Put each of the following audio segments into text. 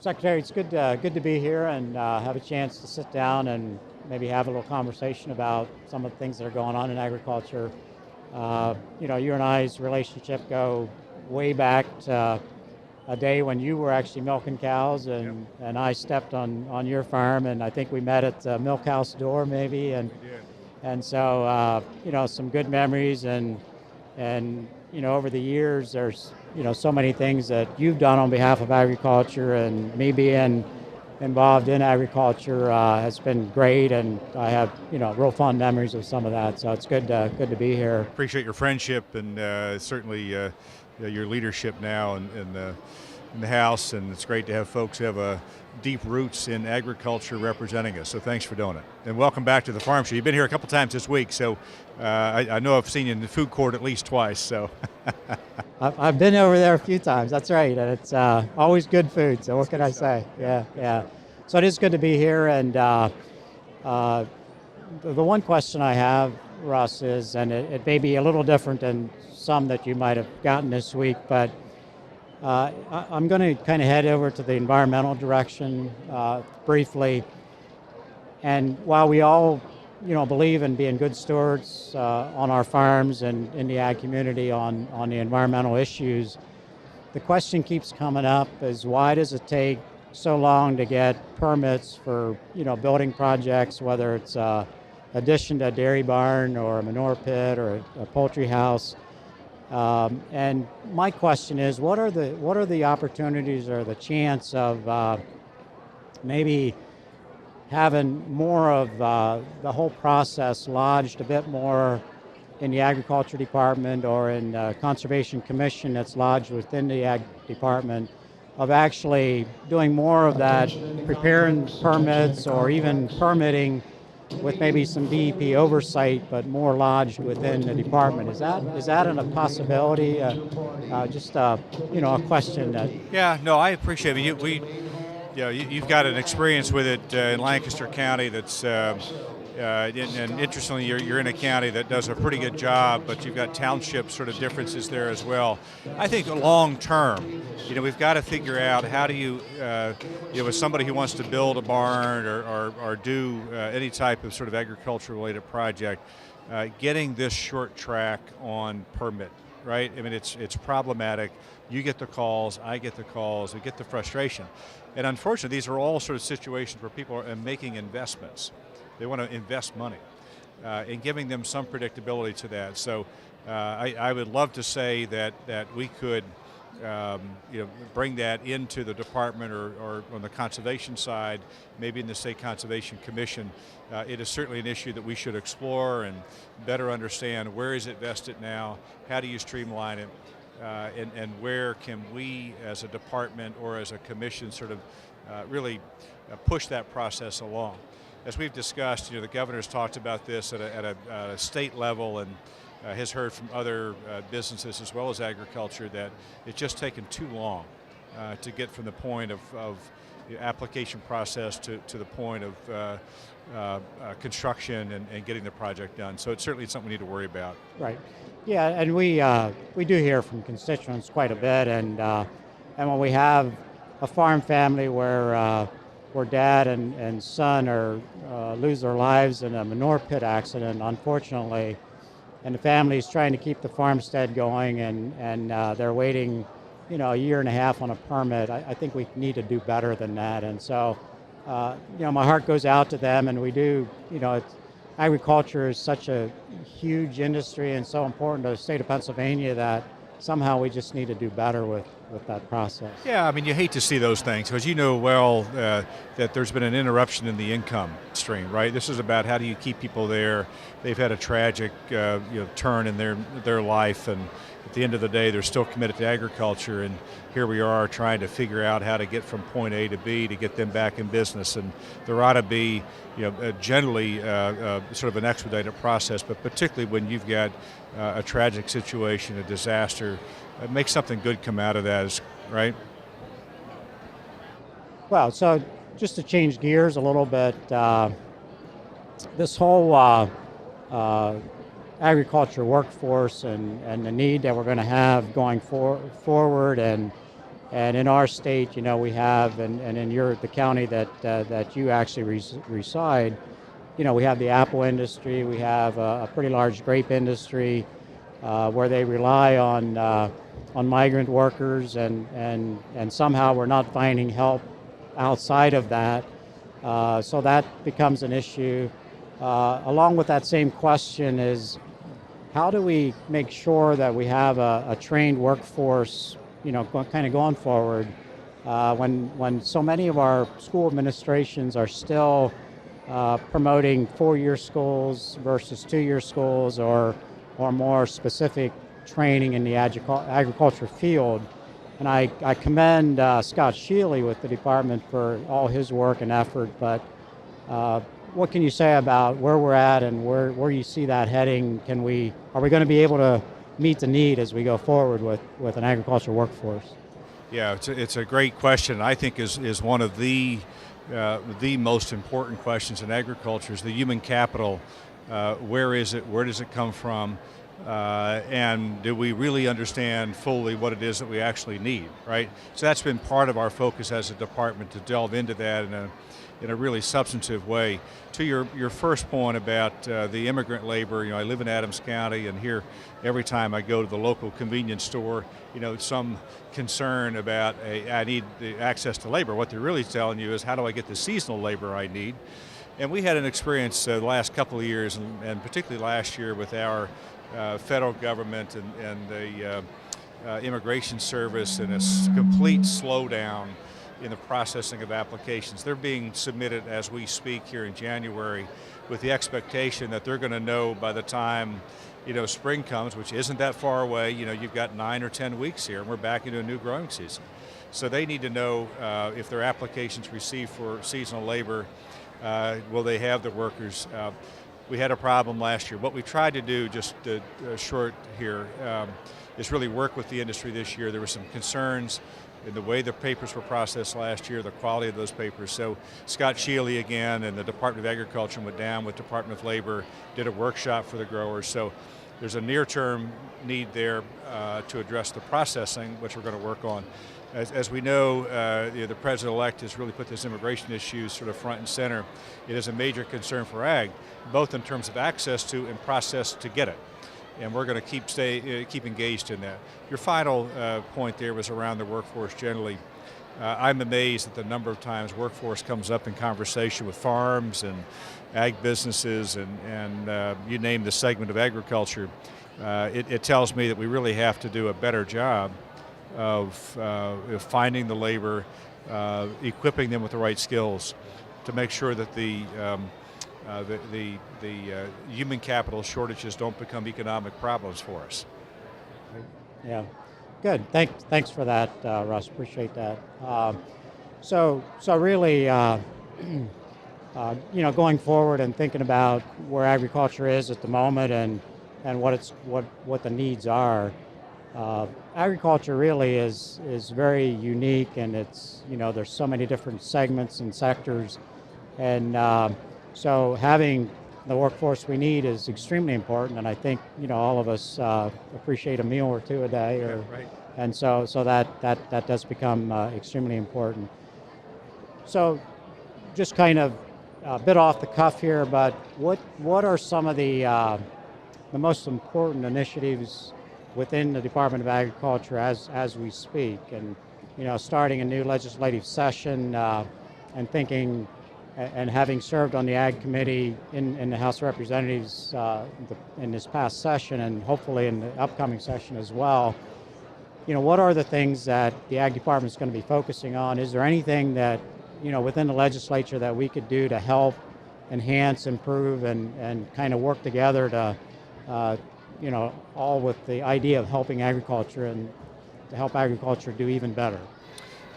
Secretary, it's good to be here and have a chance to sit down and maybe have a little conversation about some of the things that are going on in agriculture. You and I's relationship go way back to a day when you were actually milking cows and I stepped on your farm, and I think we met at the milk house door maybe, and so some good memories, and over the years there's so many things that you've done on behalf of agriculture, and me being involved in agriculture has been great, and I have real fond memories of some of that. So it's good to be here. Appreciate your friendship and certainly your leadership now in the House, and it's great to have folks who have deep roots in agriculture representing us. So thanks for doing it, and welcome back to the Farm Show. You've been here a couple times this week, so I know I've seen you in the food court at least twice. So I've been over there a few times. That's right, and it's always good food. So what can I say? Yeah. So it is good to be here, and the one question I have, Russ, is, and it may be a little different than some that you might have gotten this week, but I'm going to kind of head over to the environmental direction briefly. And while we all, believe in being good stewards on our farms and in the ag community on the environmental issues, the question keeps coming up is, why does it take so long to get permits for, building projects, whether it's addition to a dairy barn or a manure pit or a poultry house? And my question is, what are the opportunities or the chance of maybe having more of the whole process lodged a bit more in the Agriculture Department or in the Conservation Commission that's lodged within the Ag Department, of actually doing more of that, preparing permits or even permitting with maybe some DEP oversight, but more lodged within the department? Is that a possibility? Just a question that. Yeah, no, I appreciate it. You've got an experience with it in Lancaster County that's, and interestingly, you're in a county that does a pretty good job, but you've got township sort of differences there as well. I think long term, we've got to figure out how do you, with somebody who wants to build a barn or do any type of sort of agriculture-related project, getting this short track on permit, right? I mean, it's problematic. You get the calls, I get the calls, we get the frustration. And unfortunately, these are all sort of situations where people are making investments. They want to invest money, and giving them some predictability to that. So I would love to say that we could bring that into the department or on the conservation side, maybe in the State Conservation Commission. It is certainly an issue that we should explore and better understand. Where is it vested now? How do you streamline it? And where can we as a department or as a commission sort of really push that process along? As we've discussed, the governor's talked about this at a state level, and has heard from other businesses as well as agriculture that it's just taken too long to get from the point of the application process to the point of construction and getting the project done. So it's certainly something we need to worry about. Right. Yeah, and we do hear from constituents quite a bit, and when we have a farm family where dad and son lose their lives in a manure pit accident, unfortunately, and the family's trying to keep the farmstead going, and they're waiting, a year and a half on a permit. I think we need to do better than that. And so, my heart goes out to them, and we do, agriculture is such a huge industry and so important to the state of Pennsylvania that somehow we just need to do better with that process. Yeah, I mean, you hate to see those things because well that there's been an interruption in the income stream, right? This is about how do you keep people there. They've had a tragic turn in their life, and at the end of the day, they're still committed to agriculture, and here we are trying to figure out how to get from point A to B to get them back in business. And there ought to be, generally sort of an expedited process, but particularly when you've got a tragic situation, a disaster, make something good come out of that, right? Well, so just to change gears a little bit, this whole agriculture workforce and the need that we're going to have going forward, and And in our state, we have, and in the county that you actually reside, we have the apple industry, we have a pretty large grape industry, where they rely on migrant workers, and somehow we're not finding help outside of that. So that becomes an issue. Along with that same question is, how do we make sure that we have a trained workforce, kind of going forward, when so many of our school administrations are still promoting 4-year schools versus 2-year schools, or more specific training in the agriculture field. And I commend Scott Shealy with the department for all his work and effort, but what can you say about where we're at and where you see that heading? Are we going to be able to meet the need as we go forward with an agricultural workforce? Yeah, it's a great question. I think is one of the most important questions in agriculture is the human capital. Where is it? Where does it come from? And do we really understand fully what it is that we actually need, right? So that's been part of our focus as a department, to delve into that in a really substantive way. To your first point about the immigrant labor, I live in Adams County, and here every time I go to the local convenience store, some concern about I need the access to labor. What they're really telling you is, how do I get the seasonal labor I need? And we had an experience the last couple of years, and particularly last year, with our federal government and the immigration service, and a complete slowdown in the processing of applications. They're being submitted as we speak here in January, with the expectation that they're going to know by the time spring comes, which isn't that far away. You've got 9 or 10 weeks here, and we're back into a new growing season. So they need to know if their applications received for seasonal labor, will they have the workers? We had a problem last year. What we tried to do, just short here, is really work with the industry this year. There were some concerns in the way the papers were processed last year, the quality of those papers. So Scott Shealy again and the Department of Agriculture went down with Department of Labor, did a workshop for the growers. So there's a near-term need there to address the processing, which we're going to work on. As we know, the president-elect has really put this immigration issue sort of front and center. It is a major concern for ag, both in terms of access to and process to get it. And we're going to keep engaged in that. Your final point there was around the workforce generally. I'm amazed at the number of times workforce comes up in conversation with farms and ag businesses and you name the segment of agriculture. It tells me that we really have to do a better job of finding the labor, equipping them with the right skills to make sure that the human capital shortages don't become economic problems for us. Yeah, good. Thanks for that, Russ. Appreciate that. So really, going forward and thinking about where agriculture is at the moment and what the needs are. Agriculture really is very unique, and it's there's so many different segments and sectors, and so having the workforce we need is extremely important. And I think all of us appreciate a meal or two a day, Right. And so that does become extremely important. So just kind of a bit off the cuff here, but what are some of the most important initiatives within the Department of Agriculture as we speak, and starting a new legislative session and thinking and having served on the Ag Committee in the House of Representatives in this past session, and hopefully in the upcoming session as well, what are the things that the Ag Department is going to be focusing on? Is there anything that within the legislature that we could do to help enhance, improve, and kind of work together to all with the idea of helping agriculture and to help agriculture do even better?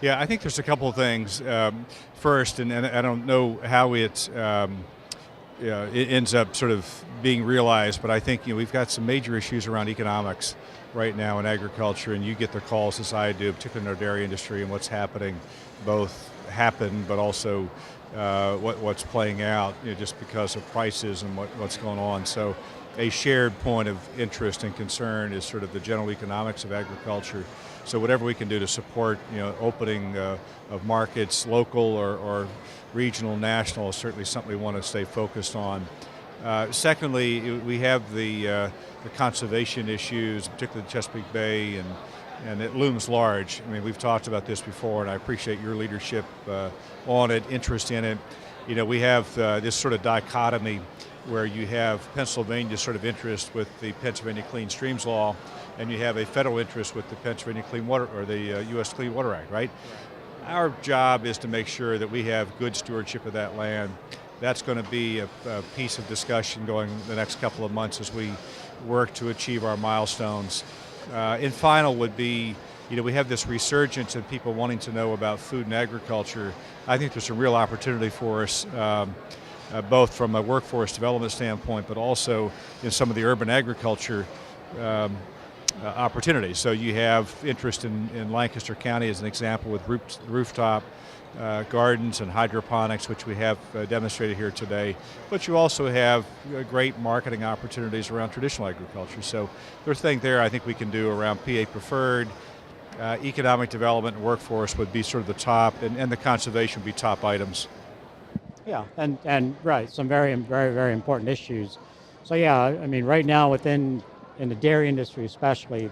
Yeah, I think there's a couple of things. First, and I don't know how it ends up sort of being realized, but I think we've got some major issues around economics right now in agriculture, and you get the calls as I do, particularly in our dairy industry, and what's happening, both happen, but also what's playing out just because of prices and what's going on. So a shared point of interest and concern is sort of the general economics of agriculture. So whatever we can do to support, opening of markets, local or regional, national, is certainly something we want to stay focused on. Secondly, we have the conservation issues, particularly the Chesapeake Bay, and it looms large. I mean, we've talked about this before, and I appreciate your leadership on it, interest in it. We have this sort of dichotomy where you have Pennsylvania's sort of interest with the Pennsylvania Clean Streams Law, and you have a federal interest with the Pennsylvania Clean Water, or the U.S. Clean Water Act, right? Our job is to make sure that we have good stewardship of that land. That's going to be a piece of discussion going the next couple of months as we work to achieve our milestones. And final would be, we have this resurgence in people wanting to know about food and agriculture. I think there's a real opportunity for us, both from a workforce development standpoint, but also in some of the urban agriculture opportunities. So you have interest in Lancaster County as an example with rooftop gardens and hydroponics, which we have demonstrated here today. But you also have great marketing opportunities around traditional agriculture. So there's things there I think we can do around PA preferred. Economic development and workforce would be sort of the top, and the conservation would be top items. Yeah, and right, some very, very, very important issues. So yeah, I mean, right now in the dairy industry especially,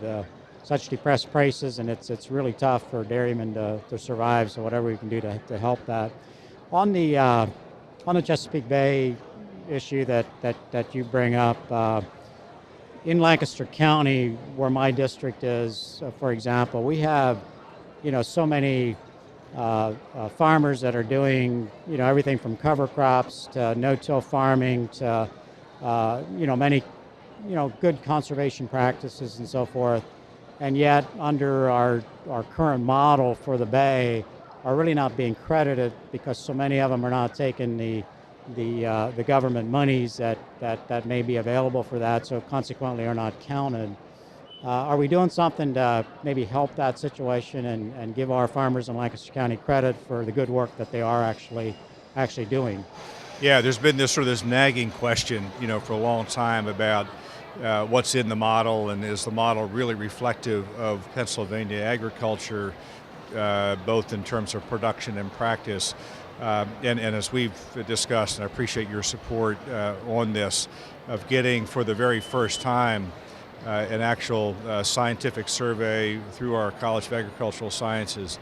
such depressed prices, and it's really tough for dairymen to survive. So whatever we can do to help that. On the Chesapeake Bay issue that you bring up, in Lancaster County, where my district is, for example, we have so many farmers that are doing everything from cover crops to no-till farming to many good conservation practices and so forth, and yet under our current model for the Bay are really not being credited because so many of them are not taking the government monies that may be available for that, so consequently are not counted. Are we doing something to maybe help that situation and give our farmers in Lancaster County credit for the good work that they are actually doing? Yeah, there's been this nagging question, for a long time about what's in the model, and is the model really reflective of Pennsylvania agriculture, both in terms of production and practice. And as we've discussed, and I appreciate your support on this, of getting for the very first time an actual scientific survey through our College of Agricultural Sciences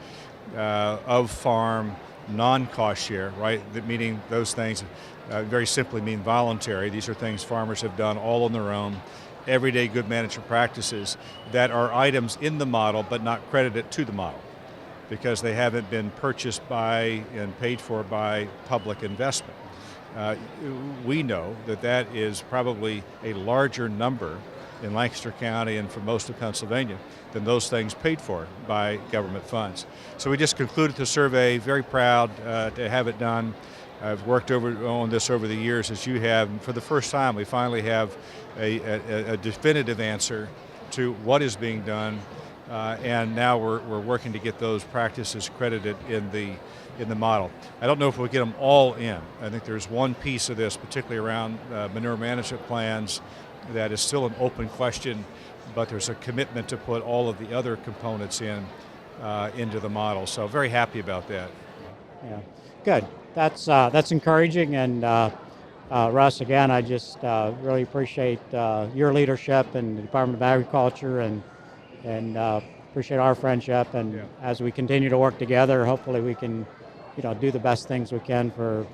of farm non-cost share, right? Meaning those things very simply mean voluntary. These are things farmers have done all on their own, everyday good management practices that are items in the model but not credited to the model because they haven't been purchased by and paid for by public investment. We know that is probably a larger number in Lancaster County and for most of Pennsylvania than those things paid for by government funds. So we just concluded the survey, very proud to have it done. I've worked on this over the years as you have, and for the first time we finally have a definitive answer to what is being done, and now we're working to get those practices credited in the model. I don't know if we'll get them all in. I think there's one piece of this, particularly around manure management plans, that is still an open question, but there's a commitment to put all of the other components into the model. So very happy about that. Yeah, good. That's encouraging, and Russ, again, I just really appreciate your leadership in the Department of Agriculture, and appreciate our friendship. And yeah, as we continue to work together, hopefully we can, do the best things we can for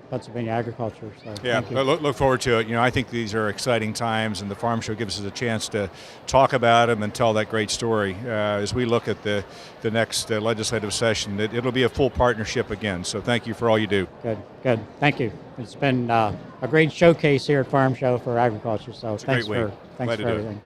Pennsylvania agriculture. So yeah, look forward to it. I think these are exciting times, and the Farm Show gives us a chance to talk about them and tell that great story. As we look at the next legislative session, it'll be a full partnership again. So thank you for all you do. Good. Thank you. It's been a great showcase here at Farm Show for agriculture. So thanks for everything.